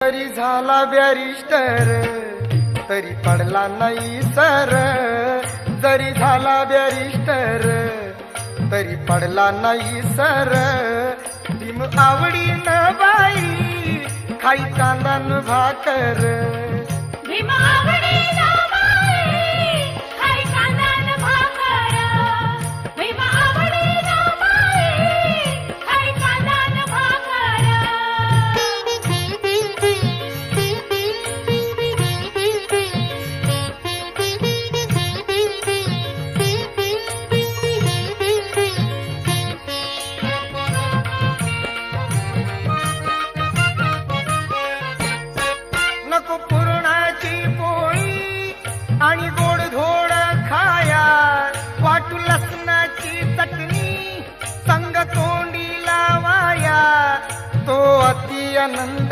तरी झाला बॅरिस्टर तरी पडला नाही सर, जरी झाला बॅरिस्टर तरी पडला नाही सर. भीम आवडीन बाई खाई कांदा न भाकर, भीम आवडीन बाई खाई कांदा न भाकर, भीम आवडीन बाई खाई कांदा न भाकर. नको पुरणाची पोळी आणि गोड धोड खाया, वाटू लसणाची चटणी संग तोंडी लावाया. तो अति आनंद